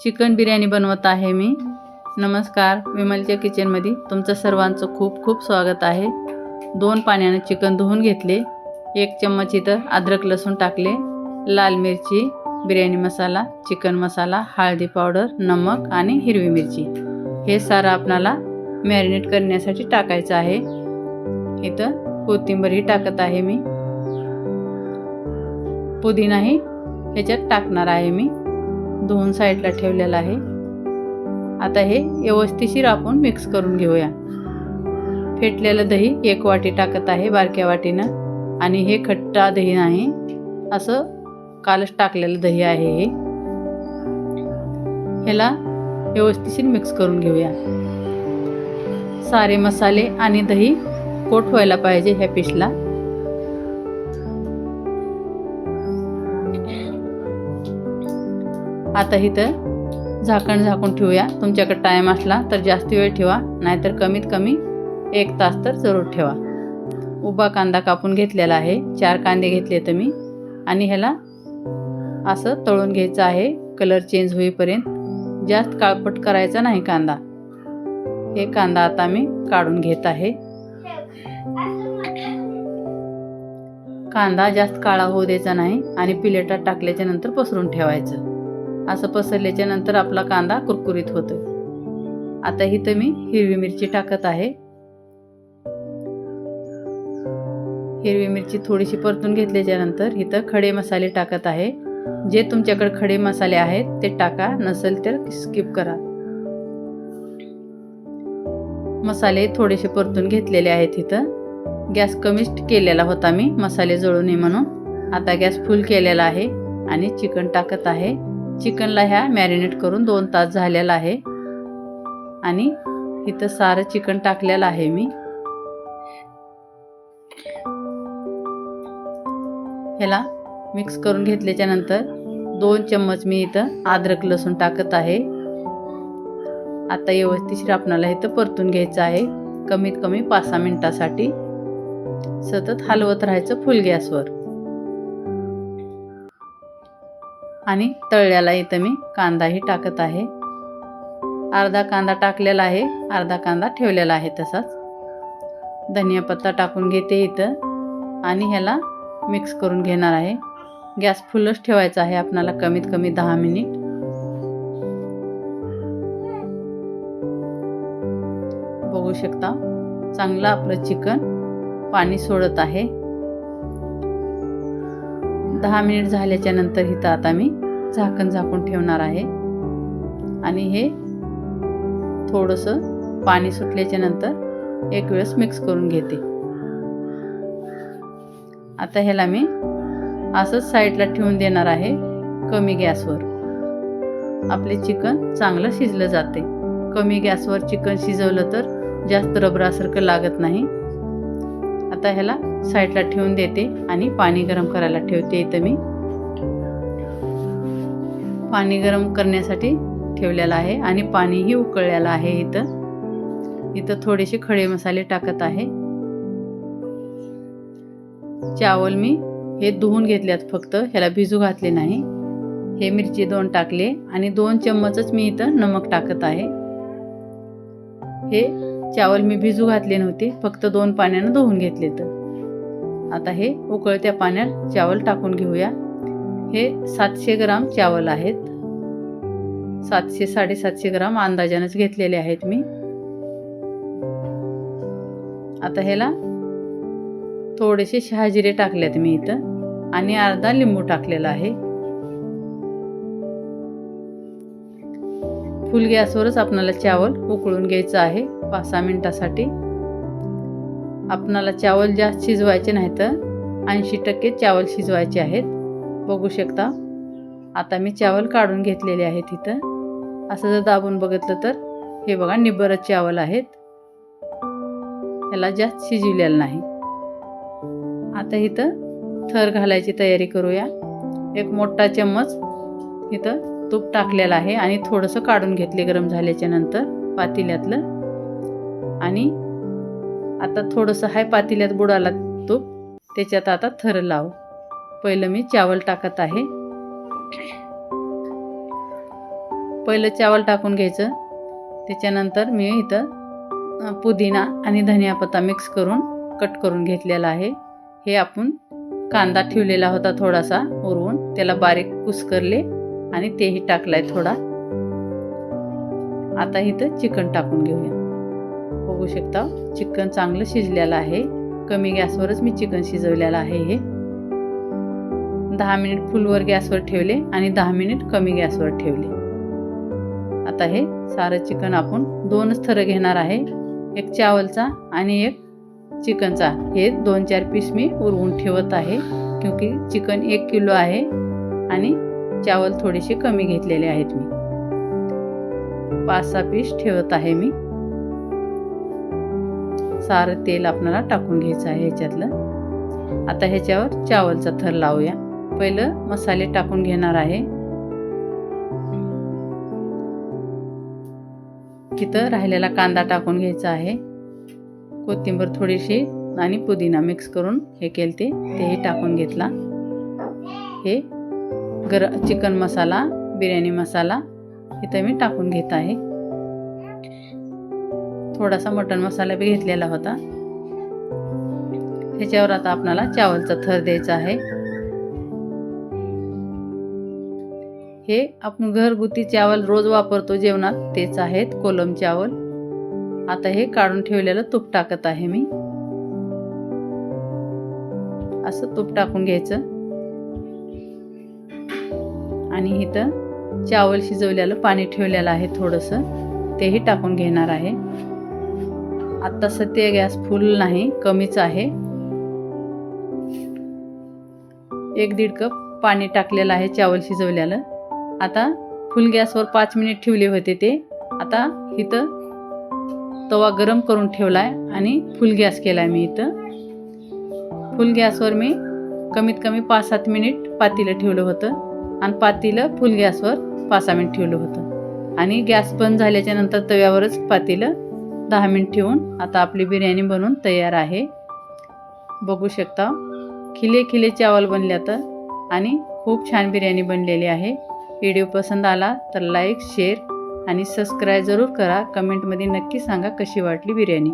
Chicken biryani बनवत आहे मी। नमस्कार, विमलच्या किचनमध्ये तुमचं सर्वांचं खूप खूप स्वागत आहे। 2 पाण्याने चिकन धुवून घेतले। 1 चम्मच इथं अद्रक लसूण टाकले, लाल मिरची, बिर्याणी मसाला, चिकन मसाला, हळदी पावडर, नमक आणि हिरवी मिरची हे सारं आपल्याला मॅरिनेट करण्यासाठी टाकायचं आहे। इथं कोथिंबीरही टाकत आहे मी, पुदिनाही ह्याच्यात टाकणार आहे मी। धुवून साईडला ठेवलेला आहे। आता हे व्यवस्थित आपण मिक्स करून घेऊया। फेटलेलं दही 1 वाटी टाकत आहे बारक्या वाटीनं, आणि हे खट्टा दही नाही, असं कालच टाकलेलं दही आहे हे। ह्याला व्यवस्थित मिक्स करून घेऊया। सारे मसाले आणि दही कोट व्हायला पाहिजे ह्या पीसला। आता इथं झाकून ठेवूया। तुमच्याकडे टाइम असला तर जास्त वेळ ठेवा, नाहीतर कमीत कमी 1 तास तर जरूर ठेवा। उभा कांदा कापून घेतलेला आहे, 4 कांदे घेतले तर मी, आणि ह्याला असं तळून घ्यायचं आहे कलर चेंज होईपर्यंत। जास्त काळपट करायचा नाही कांदा। हे कांदा आता मी काढून घेत आहे। कांदा जास्त काळा होऊ द्यायचा नाही, आणि प्लेटात टाकल्याच्या नंतर पसरून ठेवायचं। असं पसरल्याच्या नंतर आपला कांदा कुरकुरीत होतो। आता इथं मी हिरवी मिरची टाकत आहे। हिरवी मिरची थोडीशी परतून घेतल्याच्या नंतर इथं खडे मसाले टाकत आहे। जे तुमच्याकडे खडे मसाले आहेत ते टाका, नसेल तर स्किप करा। मसाले थोडेसे परतून घेतलेले आहेत। इथं गॅस कमीच केलेला होता मी, मसाले जळू नये म्हणून। आता गॅस फुल केलेला आहे आणि चिकन टाकत आहे। चिकनला ह्या मॅरिनेट करून 2 तास झालेला आहे, आणि इथं सारं चिकन टाकलेलं आहे मी। ह्याला मिक्स करून घेतल्याच्या नंतर 2 चम्मच मी इथं अद्रक लसूण टाकत आहे। आता व्यवस्थित आपल्याला इथं परतून घ्यायचं आहे, कमीत कमी 5-6 मिनिटासाठी। सतत हलवत राहायचं फुल गॅसवर। आणि तळल्याला इथं मी कांदाही टाकत आहे। अर्धा कांदा टाकलेला आहे, अर्धा कांदा ठेवलेला आहे तसाच। धनिया पत्ता टाकून घेते इथं, आणि ह्याला मिक्स करून घेणार आहे। गॅस फुलच ठेवायचा आहे आपल्याला, कमीत कमी 10 मिनिट। बघू शकता चांगलं आपलं चिकन पाणी सोडत आहे। 10 मिनिट झाल्याच्या नंतर इथं आता मी झाकून ठेवणार आहे, आणि हे थोडंसं पाणी सुटल्याच्या नंतर एक वेळेस मिक्स करून घेते। आता ह्याला मी असंच साईडला ठेवून देणार आहे कमी गॅसवर। आपले चिकन चांगलं शिजलं जाते। कमी गॅसवर चिकन शिजवलं तर जास्त रबरासारखं लागत नाही। आता ह्याला साईडला ठेवून देते आणि पाणी गरम करायला ठेवते। इथं मी पाणी गरम करण्यासाठी ठेवलेलं आहे, आणि पाणीही उकळलेलं आहे। इथं थोडेसे खडे मसाले टाकत आहे। चावल मी हे धुवून घेतल्यात फक्त, ह्याला भिजू घातले नाही। हे मिरची 2 टाकले, आणि 2 चम्मचच मी इथं नमक टाकत आहे। हे चावल मी भिजू घातले नव्हते, फक्त 2 पाण्यानं धुवून घेतले। तर आता हे उकळत्या पाण्यात चावल टाकून घेऊया। हे 700 ग्राम चावल आहेत, 700-750 ग्राम अंदाजानेच घेतलेले आहेत मी। आता ह्याला थोडेसे शहाजिरे टाकलेत मी इथं, आणि अर्धा लिंबू टाकलेला आहे। फुल गॅसवरच आपल्याला चावल उकळून घ्यायचं आहे 5-6 मिनिटासाठी। आपल्याला चावल जास्त शिजवायचे नाही, तर 80% चावल शिजवायचे आहेत। बघू शकता आता मी चावल काढून घेतलेले आहेत। इथं असं जर दाबून बघितलं तर हे बघा निब्बरच चावल आहेत, ह्याला जास्त शिजवलेलं नाही। आता इथं थर घालायची तयारी करूया। 1 मोठा चम्मच इथं तूप टाकलेलं आहे, आणि थोडंसं काढून घेतले गरम झाल्याच्या नंतर पातेल्यातलं। आणि आता थोडंसं हाय पातेल्यात बुडाला तूप, त्याच्यात आता थर लाव। पहिलं मी चावल टाकत आहे। पहिलं चावल टाकून घ्यायचं. त्याच्यानंतर मी इथं पुदिना आणि धनियापत्ता मिक्स करून कट करून घेतलेला आहे. हे आपण कांदा ठेवलेला होता थोडासा उरवून, त्याला बारीक कुस्करले आणि तेही टाकलाय थोडा. आता इथं चिकन टाकून घेऊया. बघू शकता चिकन चांगलं शिजलेलं आहे. कमी गॅसवरच मी चिकन शिजवलेलं आहे. हे 10 मिनिट फुलवर गॅसवर ठेवले आणि 10 मिनिट कमी गॅसवर ठेवले. आता हे सारं चिकन आपण 2च थरं घेणार आहे. एक चावलचा आणि एक चिकनचा. हे 2-4 पीस मी उरवून ठेवत आहे, क्योंकि चिकन 1 किलो आहे आणि चावल थोडेसे कमी घेतलेले आहेत. मी 5-6 पीस ठेवत आहे. मी सारं तेल आपल्याला टाकून घ्यायचं आहे ह्याच्यातलं. आता ह्याच्यावर चावलचा थर लावूया. पहिलं मसाले टाकून घेणार आहे. तिथं राहिलेला कांदा टाकून घ्यायचा आहे. कोथिंबीर थोडीशी आणि पुदिना मिक्स करून हे केलते, तेही टाकून घेतला. हे चिकन मसाला, बिर्याणी मसाला इथं मी टाकून घेत आहे. थोडासा मटन मसाला बी घेतलेला होता. ह्याच्यावर आता आपल्याला चावलचा थर द्यायचा आहे. हे आपण घरगुती चावल रोज वापरतो जेवणात, तेच आहेत कोलम चावल. आता हे काढून ठेवलेलं तूप टाकत आहे मी. असं तूप टाकून घ्यायचं आणि इथं चावल शिजवलेलं पाणी ठेवलेलं आहे थोडंसं, तेही टाकून घेणार आहे. आता सध्या गॅस फुल नाही, कमीच आहे. 1-1.5 कप पाणी टाकलेलं आहे चावल शिजवलेलं. आता फुल गॅसवर 5 मिनिट ठेवले होते ते. आता इथं तवा गरम करून ठेवलाय आणि फुल गॅस केलाय मी. इथं फुल गॅसवर मी कमीत कमी 5-7 मिनिट पातेलं ठेवलं होतं आणि पातेलं फुल गॅसवर 5-6 मिनिट ठेवलं होतं आणि गॅस बंद झाल्याच्या नंतर तव्यावरच पातेलं 10 मिनिट ठेवून आता आपली बिर्याणी बनवून तयार आहे. बघू शकता खिले खिले चावल बनले तर आणि खूप छान बिर्याणी बनलेली आहे. व्हिडिओ पसंत आला तर लाईक, शेअर आणि सबस्क्राईब जरूर करा. कमेंटमध्ये नक्की सांगा कशी वाटली बिर्याणी.